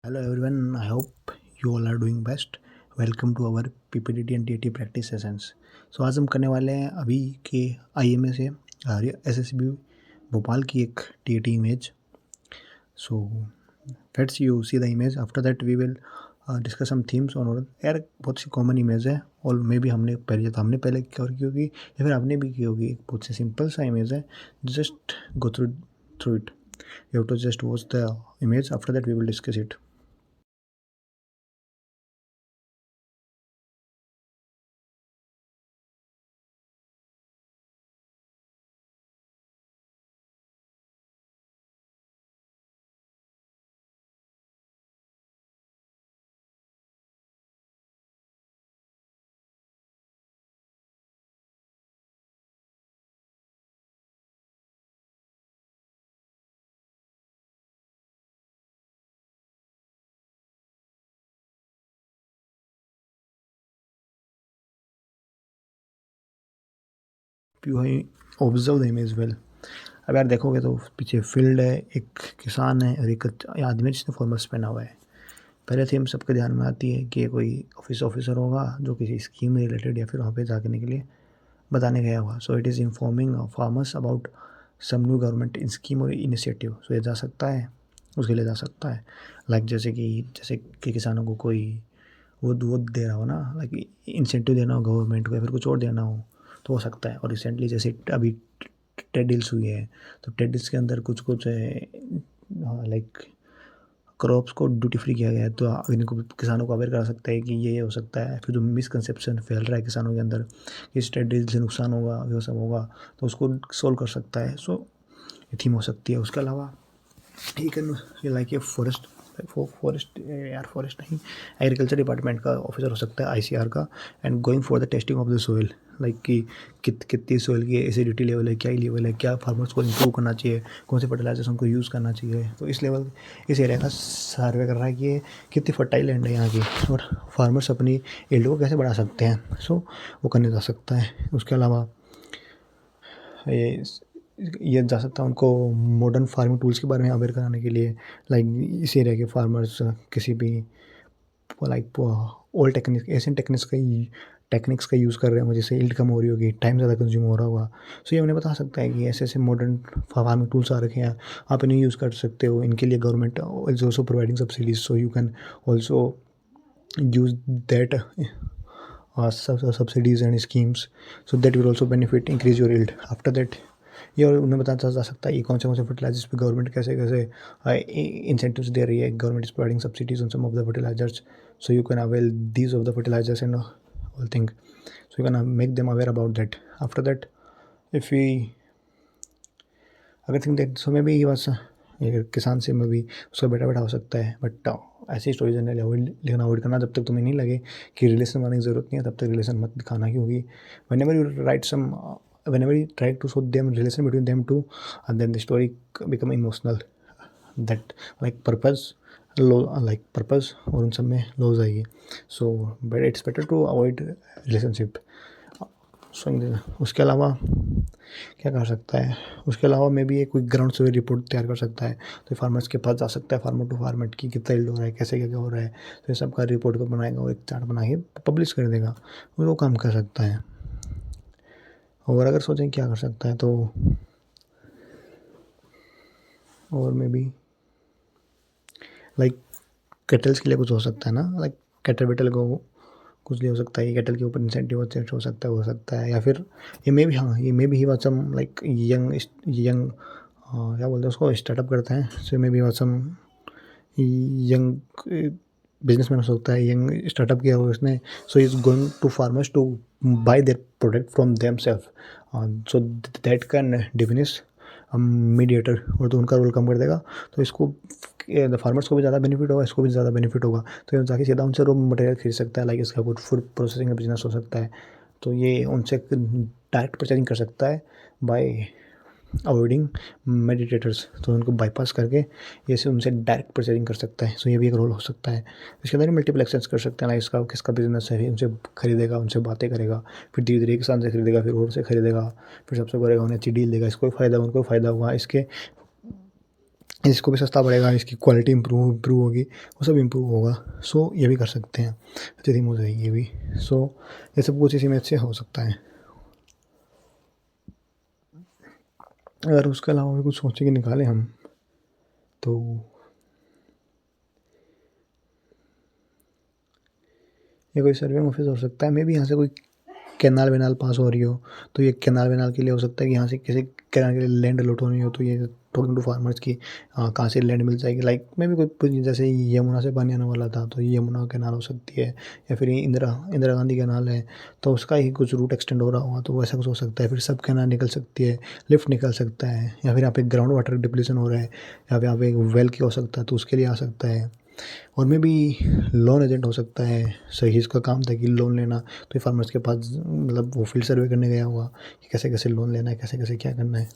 Hello everyone, I hope you all are doing best. Welcome to our PPTT and TT practice sessions. So आज हम करने वाले हैं अभी के आईएमए से एसएसबी भोपाल की एक TT image. So let's you see the image. After that we will discuss some themes on. यार बहुत सी कॉमन इमेज है और मे भी हमने पहले कवर की होगी या फिर आपने भी की होगी। एक बहुत सी सिंपल सा इमेज है, just go through it. You have to just watch the image, after that we will discuss it. You observe the image well. अब यार देखोगे तो पीछे फील्ड है, एक किसान है और एक आदमी जिसने फॉर्मल्स पहना हुआ है। पहले थीम सबके ध्यान में आती है कि ये कोई ऑफिसर होगा जो किसी स्कीम रिलेटेड या फिर वहाँ पे जाने के लिए बताने गया हुआ। So it is informing farmers about some new government scheme और इनिशिएटिव। सो ये जा सकता है, उसके लिए जा सकता है। लाइक जैसे कि किसानों को कोई वो दे रहा हो ना, लाइक इंसेंटिव देना हो गवर्नमेंट को या फिर कुछ और देना हो तो हो सकता है। और रिसेंटली जैसे अभी टेड डील्स हुई है, तो टेड डील्स के अंदर कुछ कुछ लाइक क्रॉप्स को ड्यूटी फ्री किया गया है, तो इनको किसानों को अवेयर करा सकता है कि ये हो सकता है। फिर जो मिसकंसेप्शन फैल रहा है किसानों के अंदर कि इस टेड डील से नुकसान होगा, वो सब होगा, तो उसको सोल्व कर सकता है। सो ये थीम हो सकती है। उसके अलावा he can like a forest यार फॉरेस्ट नहीं, एग्रीकल्चर डिपार्टमेंट का ऑफिसर हो सकता है, आईसीआर का। And going for the testing of the soil, like कि कितनी सोइल की एसिडिटी लेवल है, क्या ही लेवल है, क्या फार्मर्स को इम्प्रूव करना चाहिए, कौन से फर्टिलाइजर्स उनको यूज़ करना चाहिए। तो इस एरिया का सर्वे कर रहा है कि ये कितनी फर्टाइल लैंड है यहाँ की और फार्मर्स अपनी यील्ड को कैसे बढ़ा सकते हैं। सो वो करने जा सकता है। उसके अलावा ये ये जा सकता है उनको मॉडर्न फार्मिंग टूल्स के बारे में अवेयर कराने के लिए। लाइक इस एरिया के फार्मर्स किसी भी like old technique Asian techniques का यूज़ कर रहे होंगे, जिससे यील्ड कम हो रही होगी, टाइम ज़्यादा कंज्यूम हो रहा होगा। सो ये उन्हें बता सकता है कि ऐसे ऐसे मॉडर्न फार्मिंग टूल्स आ रखे हैं, आप इन्हें यूज़ कर सकते हो। इनके लिए government is also providing subsidies, so you can also use that subsidies and schemes, so that will also benefit increase your yield. After that ये और उन्हें बताया जा सकता है कि कौन से फर्टिलाइजर्स पे गवर्नमेंट कैसे कैसे इंसेंटिव्स दे रही है। Government is providing subsidies on some of the fertilisers, so you can avail these of the fertilisers and all thing, so you can make them aware about that. After that if we अगर think that, so may be बस ये किसान से में भी उसका बेटा बेटा हो सकता है। बट ऐसी स्टोरी जनरली लिखना अवॉइड करना। जब तक तुम्हें नहीं लगे कि रिलेशन बनाने की ज़रूरत नहीं है, तब तक रिलेशन मत दिखाना, क्योंकि whenever you write some whenever you try to show them relation between them two, and then the story become emotional, that like purpose और उन सब में लॉस आएगी। So but it's better to avoid relationship. So उसके अलावा क्या कर सकता है, उसके अलावा मे भी एक कोई ग्राउंड सर्वे रिपोर्ट तैयार कर सकता है। तो फार्मर्स के पास जा सकता है, फार्मर टू फार्मर की कितना यील्ड हो रहा है, कैसे क्या क्या हो रहा है, तो ये सब का रिपोर्ट को बनाएगा और एक चार्ट बना के पब्लिश कर देगा। वो काम कर सकता है। और अगर सोचें क्या कर सकता है, तो और मे बी लाइक कैटल्स के लिए कुछ हो सकता है ना, लाइक कैटल वेटल को कुछ भी हो सकता है। कैटल के ऊपर इंसेंटिव हो सकता है। या फिर ये मे भी, हाँ, ये मे भी ही सम लाइक यंग यंग क्या बोलते हैं उसको, स्टार्टअप करते हैं। So may be some young businessman हो सकता है, यंग स्टार्टअप किया हुआ उसने। So is going to farmers to buy their product from them self, so that can diminish mediator, और तो उनका रोल कम कर देगा। तो इसको फार्मर्स को भी ज़्यादा बेनिफिट होगा, इसको भी ज़्यादा बेनिफिट होगा। तो ये जाके सीधा उनसे रॉ मटेरियल खरीद सकता है। लाइक इसका कुछ फूड प्रोसेसिंग का बिजनेस हो सकता है, तो ये उनसे डायरेक्ट परचेजिंग कर सकता है बाय अवॉइडिंग मेडिटेटर्स। तो उनको बाईपास करके ये से उनसे डायरेक्ट परचेजिंग कर सकता है। सो ये भी एक रोल हो सकता है। इसके अंदर मल्टीपल एक्शंस कर सकते हैं। लाइक इसका किसका बिजनेस है, उनसे खरीदेगा, उनसे बातें करेगा, फिर धीरे धीरे किसान से खरीदेगा, फिर और से खरीदेगा, फिर सबसे करेगा, उन्हें अच्छी डील देगा, इसको फ़ायदा, उनको फ़ायदा हुआ, इसके इसको भी सस्ता पड़ेगा, इसकी क्वालिटी इम्प्रूव होगी, वो सब इम्प्रूव होगा। सो ये भी कर सकते हैं, अच्छी थीम हो जाएगी ये भी। सो ये सब कुछ इसी में से हो सकता है। अगर उसके अलावा भी कुछ सोचे कि निकालें हम, तो ये कोई सर्विंग ऑफिस हो सकता है। मे बी यहाँ से कोई कैनाल वेनाल पास हो रही हो, तो ये कैनाल वेनाल के लिए हो सकता है कि यहाँ से किसी कैनाल के लिए लैंड अलॉट होनी हो, तो ये टॉकिंग टू फार्मर्स की कहाँ से लैंड मिल जाएगी। लाइक मे बी कोई जैसे यमुना से पानी आने वाला था, तो ये यमुना कैनाल हो सकती है, या फिर ये इंदिरा गांधी कैनाल है, तो उसका ही कुछ रूट एक्सटेंड हो रहा होगा, तो वैसा कुछ हो सकता है। फिर सब कैनाल निकल सकती है, लिफ्ट निकल सकता है, या फिर यहाँ पे ग्राउंड वाटर डिप्लीशन हो रहा है, या फिर यहाँ पे वेल की हो सकता है, तो उसके लिए आ सकता है। और मे बी लोन एजेंट हो सकता है, सही इसका काम था कि लोन लेना, तो ये फार्मर्स के पास मतलब वो फील्ड सर्वे करने गया होगा कि कैसे कैसे लोन लेना है, कैसे कैसे क्या करना है,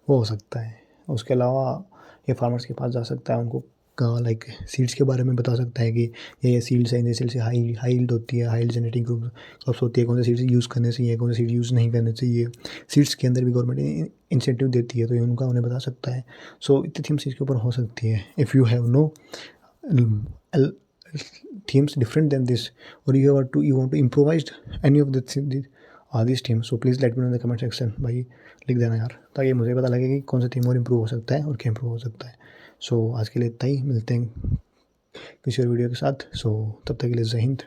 वो हो सकता है। उसके अलावा ये फार्मर्स के पास जा सकता है, उनको लाइक सीड्स के बारे में बता सकता है कि ये सीड्स है, इन सीड्स से हाई हाई यील्ड होती है, हाई यील्ड जेनेटिक क्रॉप्स होती है, कौन से सीड्स यूज़ करने चाहिए, कौन से सीड यूज़ नहीं करने चाहिए। सीड्स के अंदर भी गवर्नमेंट इंसेंटिव देती है, तो ये उनका उन्हें बता सकता है। सो इतनी थीम्स इसके ऊपर हो सकती है। If you have no themes different than this, or you want to improvise any of these themes, so please let me know in the comment section। भाई लिख देना यार, ताकि मुझे पता लगे कि कौन सा थीम और इम्प्रूव हो सकता है और क्या इम्प्रूव हो सकता है। सो आज के लिए इतना ही, मिलते हैं किसी और वीडियो के साथ। सो तब तक के लिए जय हिंद।